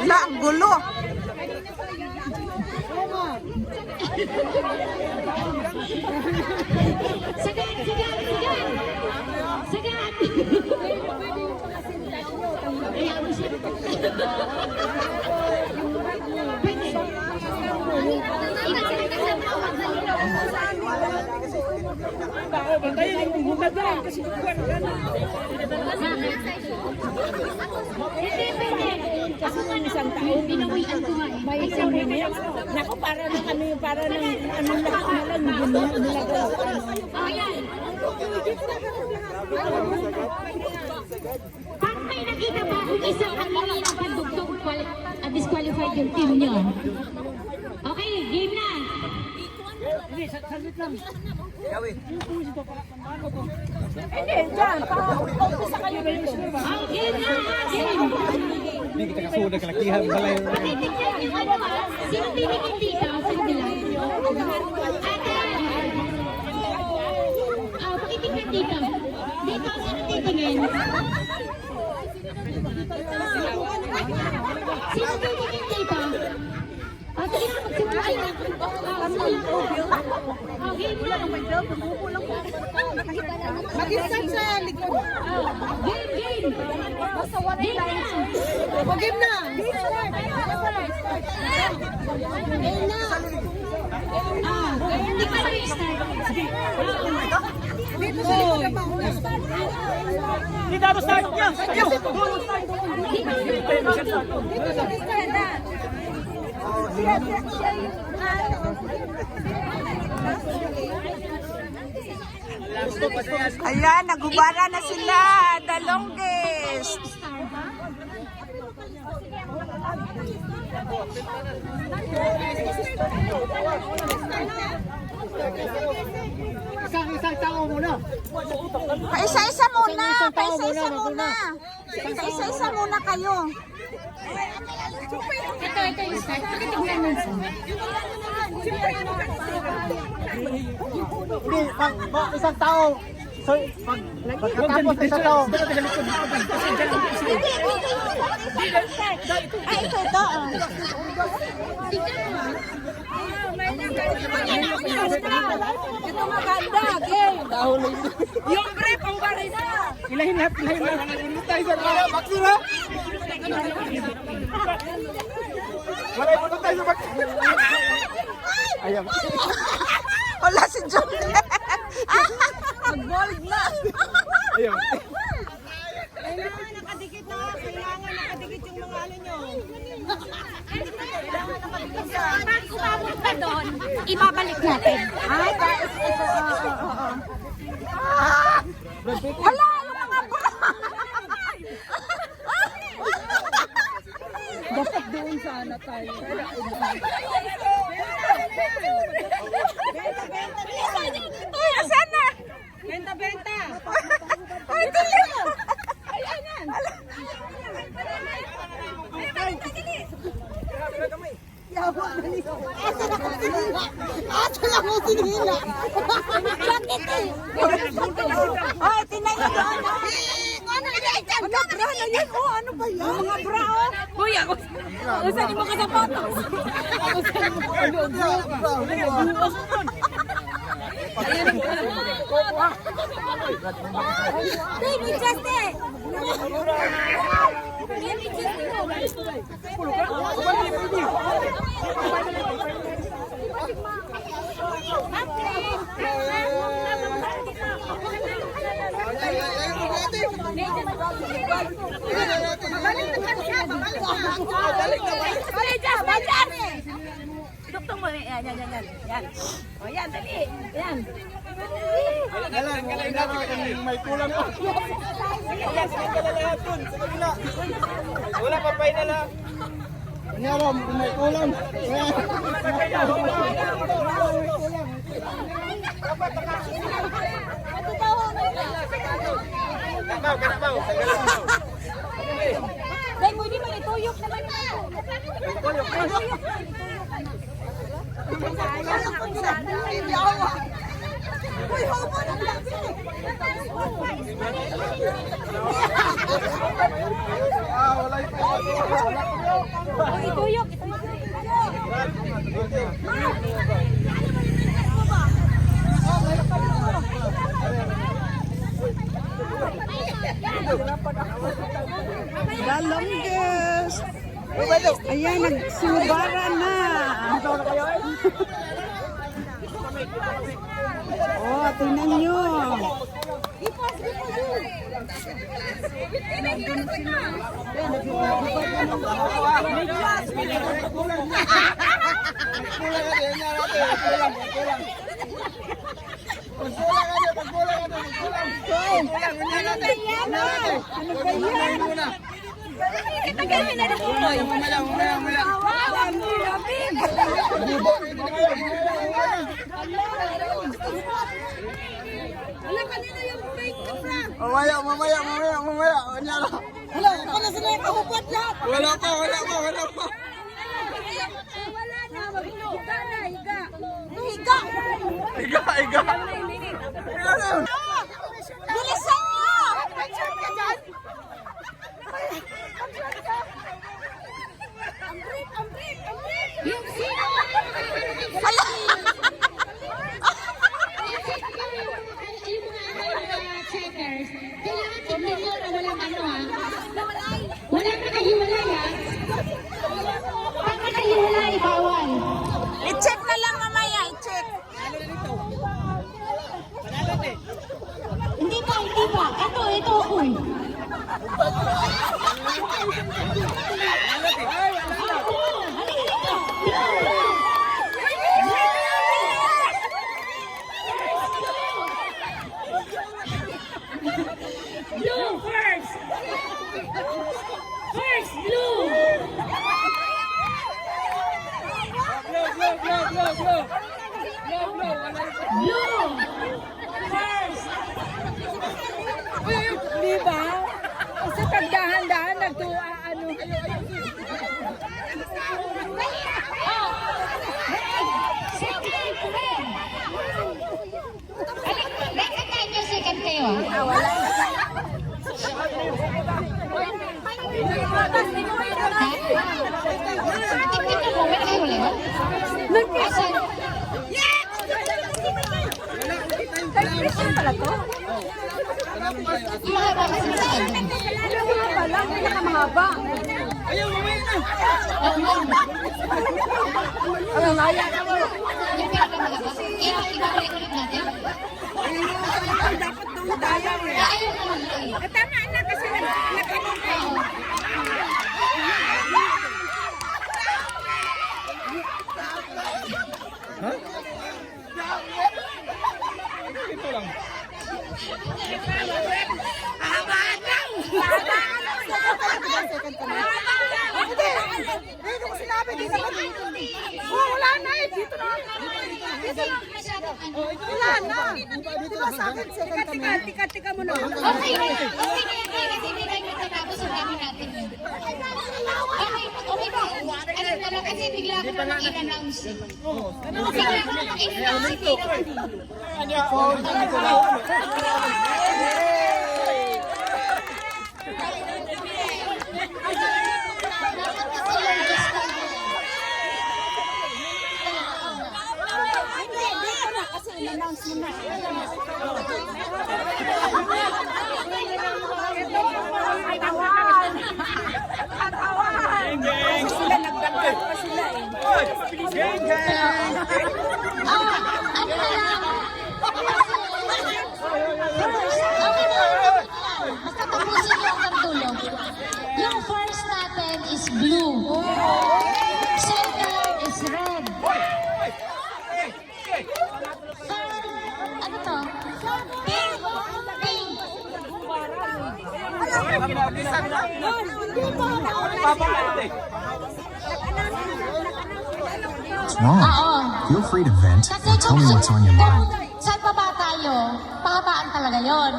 Hala, ang gulo. Sagat, sagat, sagat. Sagat. Ayaw mo siya. Bantayan yung bungkad na lang kasi Hindi, pwede. Ako nga isang taon. Binawian ko nga. may isang minutes. Naku, para ng ano yung para ng ano lahat na lang nilagaw. Oh, yan. Pag may nakita pa kung isang hangingi ng pandugtog, disqualified yung team nyo. Okay, game na. Hindi, saglit lang. Hindi, dyan. Umpisa kayo dito. Oh, game na. Game. Hindi kita kasuda kalakihan balay. Patitignan yung ano ah. Sino titingin dito? Sabi lang. Ate. Pakitignan dito. Dito, sino titingin? Sino titingin dito? Sige na, magsimula na. Game na. Mag-isang sa likod. Game, game. Basta one Game na. Mag-game na. Game na. Hindi ka na start. Dito sa likod na mauna. Hindi dapat start niya. Dito sa likod na. Siya yung ayan, nagubara na sila. The longest. Isang tao muna. Paisa-isa muna. Paisa-isa muna. Paisa-isa muna kayo. Ito yung start. Pakitignan mo siya. Hindi, isang tao. So, pagkatapos ng isang tao. Ay, ito. Tignan mo ah. Ito maganda. Game. Yung grip, ang barina. Ilahin lahat. Tayo sa mga baksura. Wala yung tayo sa baksura. Ayaw. Wala si John. Mag-bold na. Ayaw. Kailangan nakadikit na. Kailangan nakadikit yung mga ano nyo. Kailangan nakadikit sa... Pag umabot ka doon, ibabalik natin. Ay, guys. Ito. Hala, yung mga bra. Dapat doon sana tayo. Asan na? Benta. Ay, dili. Asa na mo sinihila? Bakit eh? Ay, tinayo doon. Ano bra na yan? Oh, ano ba yan? Mga bra, oh. Uy, ako. Saan yung mga sapatos? Baby, just it. Duktong mo. Yan. O yan, dali. Yan. Galing natin may kulang pa. Wala pa pa na lang. Ngayon, may kulang. Dahil mo di man ituyok naman ito. Uy, hobo na lang. Wala yung Ituyok. The longest. Ayan, nagsubaran na. Oh, tingnan nyo. Mamaya. Wala. Wala, wala sila yung kahupot lahat. Wala pa. Wala na, maghiga na, higa. Higa. Bilisan nyo! Picture ka dyan! Ang break! Yung sino? Hala! Yung mga checkers, kailangan tignan nyo na walang ano ha. Walang nakahiwalay ha. Pag nakahiwalay, bawal. I-check na lang mamaya, i-check. Hindi pa. Ito, uy. Blue first. First, blue. Blue. First. Di ba? Kasi tagdahan-dahan nagtuwa ano. Oh. Second, red. Nakakain nyo second kayo ah. Wala na. Tingnan mo, may nakahiwalay ba? Asan? Celebration pala to? Mahaba kasi sa second. Pala, pinakamahaba. Yung pinakamahaba. Ibabalik ulit natin. Ayaw naman ito eh. Tama na kasi nakanon kayo. Ito lang. Habaan lang! Second ka na. Hindi! Hindi ko sinabi, di naman. Wala na eh, dito na. Wala na. Di ba sa akin, second ka na. Tika mo na. Okay na yan kasi hindi tayo matatapos ang dami natin yun. Okay ba? Ano ko lang kasi bigla ko naman in-announce. Bigla ko naman in-announce. Dito na kasi in-announce mo na. Kasi sila nagdagdag pa sila eh. Ano na lang? Basta tapusin mo ang dulo. Yung first natin is blue. Second is red. Third, ano to? Pink. What's wrong? Oo. Feel free to vent Kasi or tell me what's on your mind. Saan pa ba tayo? Pahabaan talaga yon.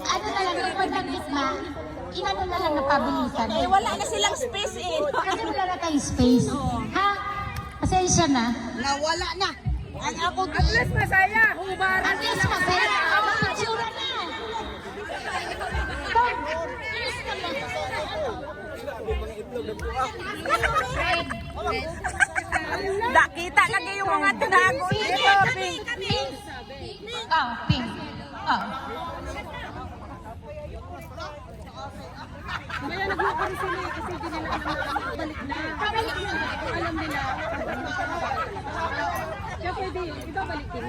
Ano talaga yung pag nag-gitna, inano na lang napabilisan. Eh, wala na silang space eh. Kasi wala na tayong space. Ha? Pasensya na. Nawala na. Ang ako At least masaya. Hubaran. At least masaya. Ang picture na. Tom, Red. Red. Nakita lagi yung mga tinago dito. Pink. Oh, pink. Oh. Kaya nagmukha sila eh, kasi hindi nila balik na. Pabalik na. Alam nila. Kaya pwede, iba balikin.